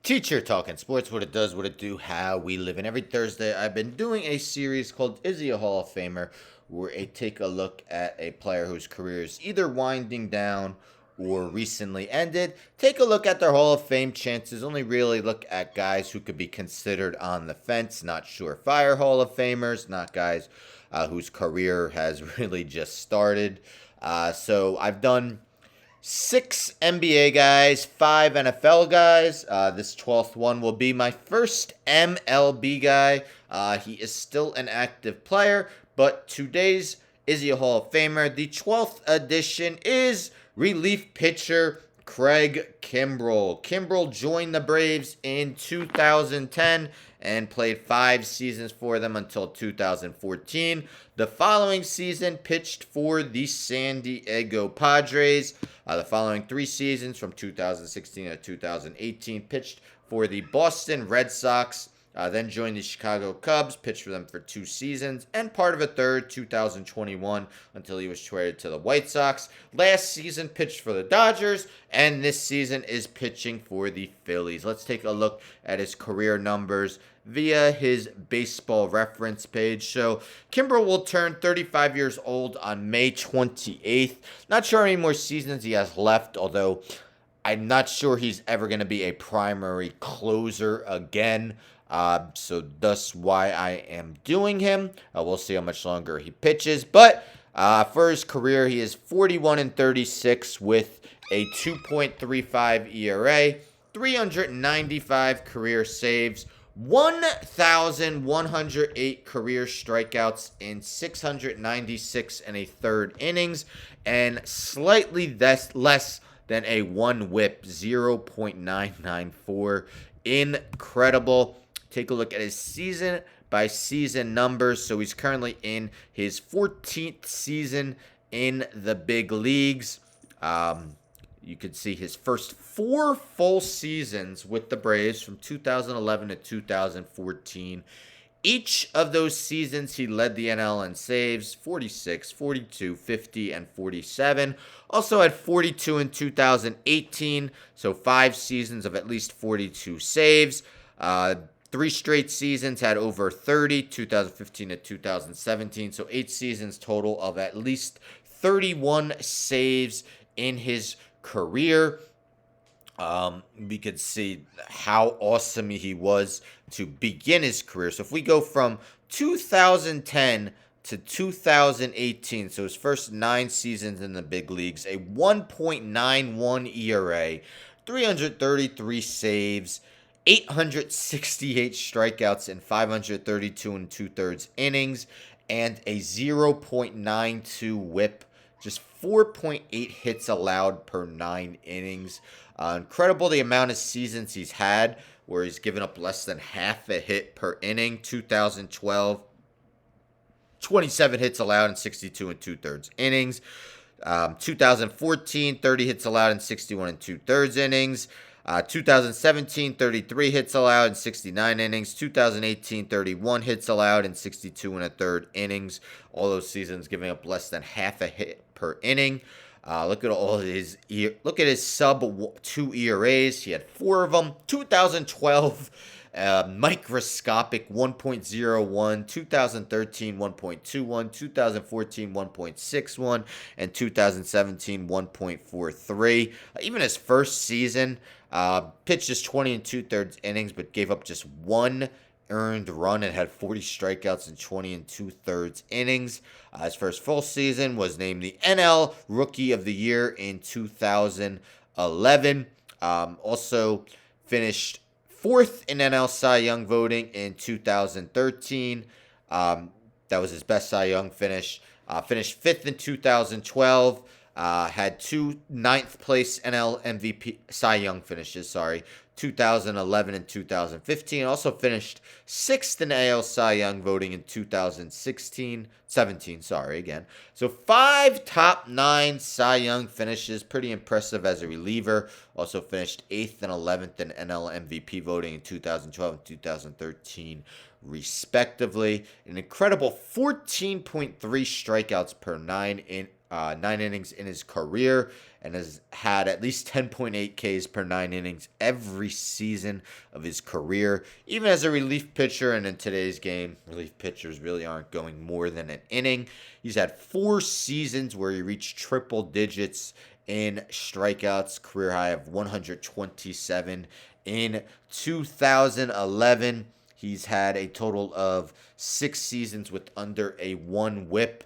Teacher Talking Sports, what it does, what it do, how we live. And every Thursday, I've been doing a series called Is He a Hall of Famer, where I take a look at a player whose career is either winding down or recently ended. Take a look at their Hall of Fame chances. Only really look at guys who could be considered on the fence, not surefire Hall of Famers, not guys whose career has really just started. So I've done six NBA guys, five NFL guys. This 12th one will be my first MLB guy. He is still an active player, but today's Is He a Hall of Famer? The 12th edition is relief pitcher Craig Kimbrel. Kimbrel joined the Braves in 2010 and played 5 seasons for them until 2014. The following season, pitched for the San Diego Padres. The following 3 seasons, from 2016 to 2018, pitched for the Boston Red Sox. Then joined the Chicago Cubs, pitched for them for 2 seasons, and part of a third, 2021, until he was traded to the White Sox. Last season, pitched for the Dodgers, and this season is pitching for the Phillies. Let's take a look at his career numbers via his baseball reference page. So Kimbrel will turn 35 years old on May 28th. Not sure how many more seasons he has left, although I'm not sure he's ever going to be a primary closer again. So thus why I am doing him. We'll see how much longer he pitches. But for his career, he is 41-36 with a 2.35 ERA, 395 career saves, 1,108 career strikeouts in 696 and a third innings, and slightly less than a 1 whip, 0.994. Incredible. Take a look at his season by season numbers. So he's currently in his 14th season in the big leagues. You could see his first 4 full seasons with the Braves from 2011 to 2014. Each of those seasons, he led the NL in saves, 46, 42, 50, and 47. Also had 42 in 2018, so 5 seasons of at least 42 saves. 3 straight seasons had over 30, 2015 to 2017, so 8 seasons total of at least 31 saves in his career. We could see how awesome he was to begin his career. So if we go from 2010 to 2018, so his first 9 seasons in the big leagues, a 1.91 ERA, 333 saves, 868 strikeouts in 532 and 2/3 innings, and a 0.92 whip, just 4.8 hits allowed per 9 innings. Incredible the amount of seasons he's had where he's given up less than half a hit per inning. 2012, 27 hits allowed in 62 and 2/3 innings. 2014, 30 hits allowed in 61 and 2/3 innings. 2017, 33 hits allowed in 69 innings. 2018, 31 hits allowed in 62 and a third innings. All those seasons giving up less than half a hit per inning. Look at all his sub 2 ERAs. He had 4 of them. 2012, microscopic 1.01, 2013 1.21, 2014 1.61, and 2017 1.43. Even his first season, pitched just 20 and 2/3 innings, but gave up just 1 earned run and had 40 strikeouts in 20 and 2/3 innings. His first full season was named the NL Rookie of the Year in 2011. Also finished 4th in NL Cy Young voting in 2013. That was his best Cy Young finish. Finished 5th in 2012. Had 2 ninth place NL MVP Cy Young finishes, 2011 and 2015. Also finished 6th in AL Cy Young voting in 2017, So 5 top 9 Cy Young finishes, pretty impressive as a reliever. Also finished 8th and 11th in NL MVP voting in 2012 and 2013, respectively. An incredible 14.3 strikeouts per 9 nine innings in his career and has had at least 10.8 Ks per 9 innings every season of his career. Even as a relief pitcher, and in today's game, relief pitchers really aren't going more than an inning. He's had 4 seasons where he reached triple digits in strikeouts, career high of 127 in 2011. He's had a total of 6 seasons with under a 1 WHIP.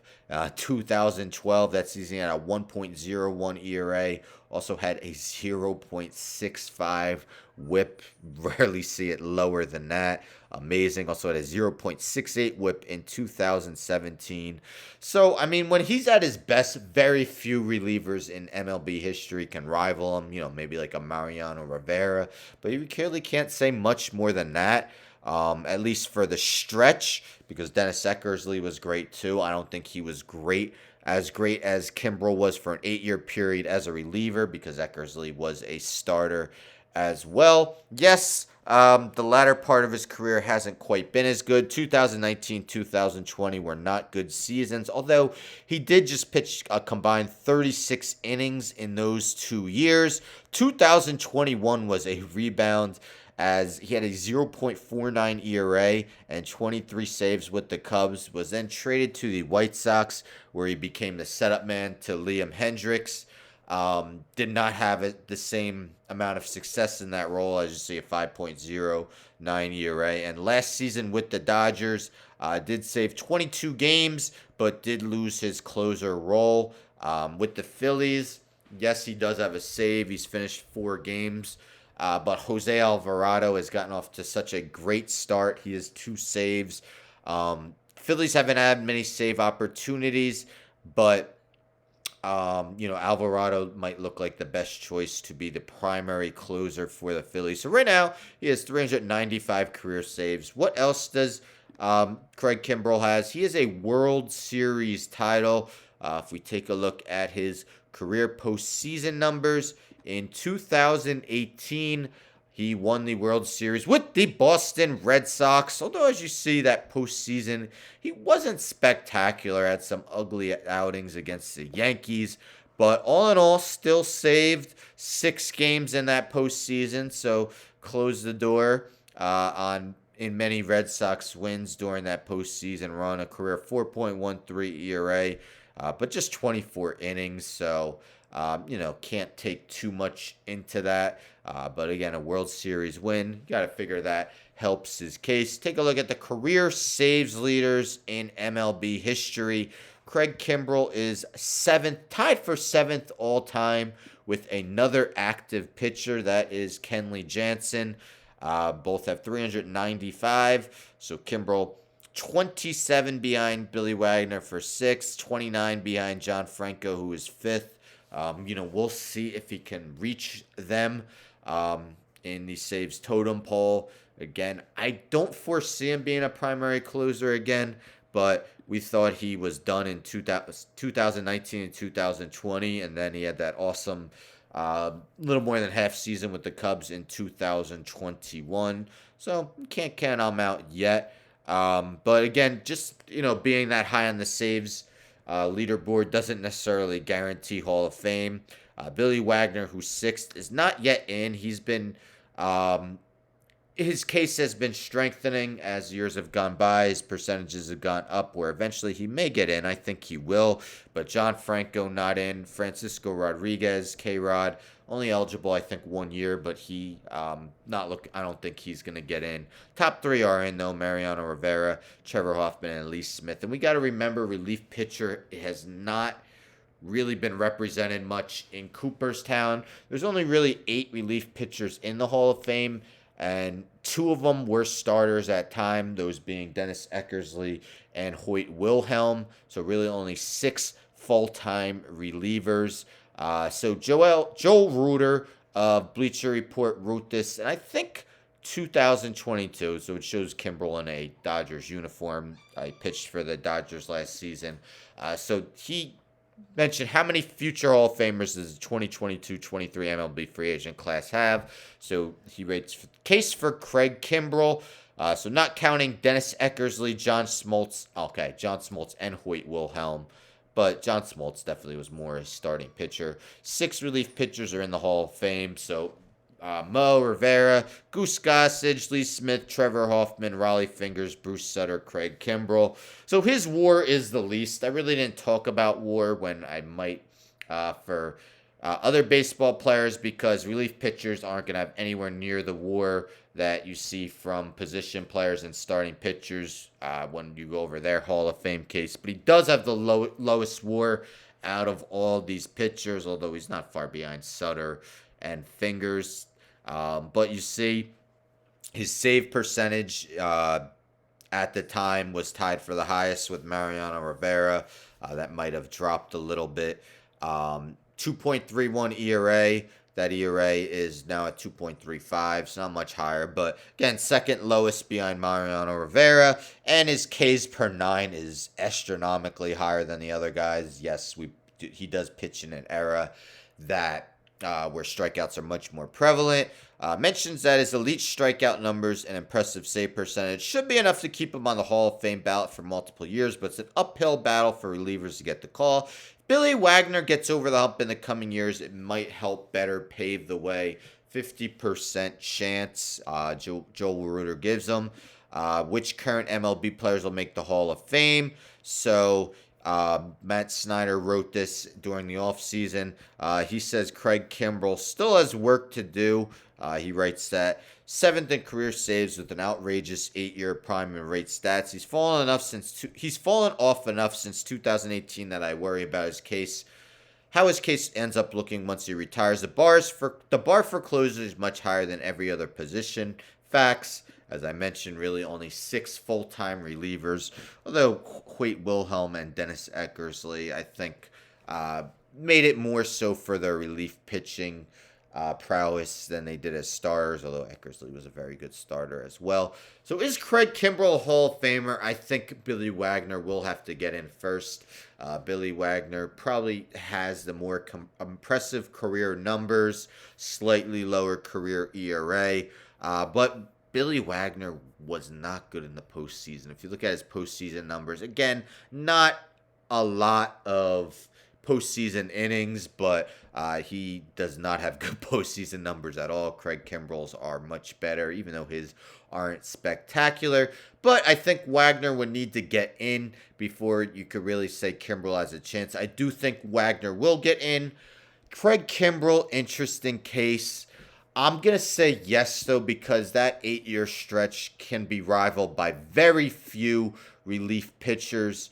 2012, that season he had a 1.01 ERA. Also had a 0.65 WHIP. Rarely see it lower than that. Amazing. Also had a 0.68 WHIP in 2017. So, I mean, when he's at his best, very few relievers in MLB history can rival him. Maybe like a Mariano Rivera. But you clearly can't say much more than that. At least for the stretch, because Dennis Eckersley was great too. I don't think he was great as Kimbrel was for an 8-year period as a reliever, because Eckersley was a starter as well. Yes, the latter part of his career hasn't quite been as good. 2019, 2020 were not good seasons, although he did just pitch a combined 36 innings in those 2 years. 2021 was a rebound, as he had a 0.49 ERA and 23 saves with the Cubs, was then traded to the White Sox, where he became the setup man to Liam Hendricks. Did not have the same amount of success in that role, as you see, a 5.09 ERA. And last season with the Dodgers, did save 22 games, but did lose his closer role. With the Phillies, yes, he does have a save. He's finished 4 games. But Jose Alvarado has gotten off to such a great start. He has 2 saves. Phillies haven't had many save opportunities, but Alvarado might look like the best choice to be the primary closer for the Phillies. So right now, he has 395 career saves. What else does Craig Kimbrel has? He has a World Series title. If we take a look at his career postseason numbers, in 2018, he won the World Series with the Boston Red Sox. Although, as you see, that postseason, he wasn't spectacular. Had some ugly outings against the Yankees. But all in all, still saved 6 games in that postseason. So, closed the door in many Red Sox wins during that postseason run. A career 4.13 ERA, but just 24 innings. So, can't take too much into that. But again, a World Series win, you got to figure that helps his case. Take a look at the career saves leaders in MLB history. Craig Kimbrel is 7th, tied for 7th all time with another active pitcher. That is Kenley Jansen. Both have 395. So Kimbrel 27 behind Billy Wagner for 6th, 29 behind John Franco, who is 5th. We'll see if he can reach them in the saves totem pole. Again, I don't foresee him being a primary closer again, but we thought he was done in 2019 and 2020, and then he had that awesome little more than half season with the Cubs in 2021. So can't count him out yet. But again, just being that high on the saves leaderboard doesn't necessarily guarantee Hall of Fame. Billy Wagner, who's 6th, is not yet in. He's been his case has been strengthening as years have gone by. His percentages have gone up, where eventually he may get in. I think he will. But John Franco not in. Francisco Rodriguez, K-Rod, only eligible, I think, 1 year, but he not look. I don't think he's going to get in. Top 3 are in, though: Mariano Rivera, Trevor Hoffman, and Lee Smith. And we got to remember, relief pitcher has not really been represented much in Cooperstown. There's only really 8 relief pitchers in the Hall of Fame, and 2 of them were starters at time, those being Dennis Eckersley and Hoyt Wilhelm. So really only 6 full-time relievers. So Joel Reuter of Bleacher Report wrote this, and I think 2022, so it shows Kimbrel in a Dodgers uniform. I pitched for the Dodgers last season. So he mentioned how many future Hall of Famers does the 2022-23 MLB free agent class have. So he rates case for Craig Kimbrel. So not counting Dennis Eckersley, John Smoltz, and Hoyt Wilhelm. but John Smoltz definitely was more a starting pitcher. 6 relief pitchers are in the Hall of Fame, so Mo Rivera, Goose Gossage, Lee Smith, Trevor Hoffman, Raleigh Fingers, Bruce Sutter, Craig Kimbrel. So his WAR is the least. I really didn't talk about WAR when I might for other baseball players, because relief pitchers aren't going to have anywhere near the WAR that you see from position players and starting pitchers when you go over their Hall of Fame case. But he does have the lowest WAR out of all these pitchers, although he's not far behind Sutter and Fingers. But you see, his save percentage at the time was tied for the highest with Mariano Rivera. That might have dropped a little bit. 2.31 ERA. That ERA is now at 2.35, so not much higher. But again, second lowest behind Mariano Rivera. And his Ks per 9 is astronomically higher than the other guys. Yes, he does pitch in an era that where strikeouts are much more prevalent. Mentions that his elite strikeout numbers and impressive save percentage should be enough to keep him on the Hall of Fame ballot for multiple years, but it's an uphill battle for relievers to get the call. Billy Wagner gets over the hump in the coming years. It might help better pave the way. 50% chance Joel Reuter gives him. Which current MLB players will make the Hall of Fame? So Matt Snyder wrote this during the offseason. He says Craig Kimbrel still has work to do. He writes that 7th in career saves with an outrageous 8-year prime and rate stats. He's fallen off enough since 2018 that I worry about his case. How his case ends up looking once he retires. The bar for closers is much higher than every other position. Facts. As I mentioned, really only 6 full-time relievers, although Hoyt Wilhelm and Dennis Eckersley, I think, made it more so for their relief pitching prowess than they did as starters, although Eckersley was a very good starter as well. So is Craig Kimbrel a Hall of Famer? I think Billy Wagner will have to get in first. Billy Wagner probably has the more impressive career numbers, slightly lower career ERA, but Billy Wagner was not good in the postseason. If you look at his postseason numbers, again, not a lot of postseason innings, but he does not have good postseason numbers at all. Craig Kimbrel's are much better, even though his aren't spectacular. But I think Wagner would need to get in before you could really say Kimbrel has a chance. I do think Wagner will get in. Craig Kimbrel, interesting case. I'm going to say yes, though, because that 8-year stretch can be rivaled by very few relief pitchers.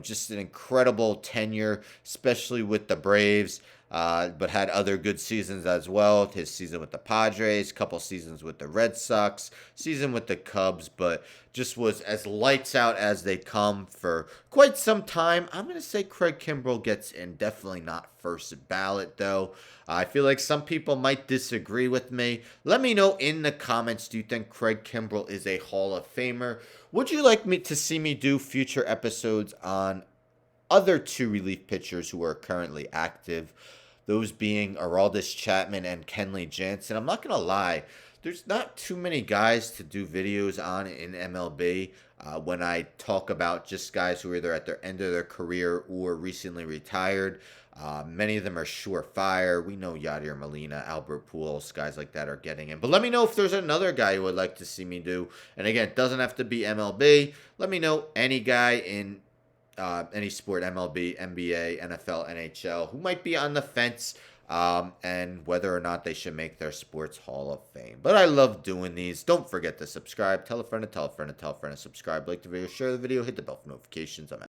Just an incredible tenure, especially with the Braves, but had other good seasons as well. His season with the Padres, couple seasons with the Red Sox, season with the Cubs, but just was as lights out as they come for quite some time. I'm going to say Craig Kimbrel gets in. Definitely not first ballot, though. I feel like some people might disagree with me. Let me know in the comments, do you think Craig Kimbrel is a Hall of Famer? Would you like me to see me do future episodes on other 2 relief pitchers who are currently active? Those being Aroldis Chapman and Kenley Jansen. I'm not going to lie, there's not too many guys to do videos on in MLB when I talk about just guys who are either at their end of their career or recently retired. Many of them are surefire. We know Yadier Molina, Albert Pujols, guys like that are getting in. But let me know if there's another guy you would like to see me do. And again, it doesn't have to be MLB. Let me know any guy in any sport, MLB, NBA, NFL, NHL, who might be on the fence and whether or not they should make their sports Hall of Fame. But I love doing these. Don't forget to subscribe. Tell a friend to tell a friend to tell a friend to subscribe. Like the video, share the video, hit the bell for notifications. I'm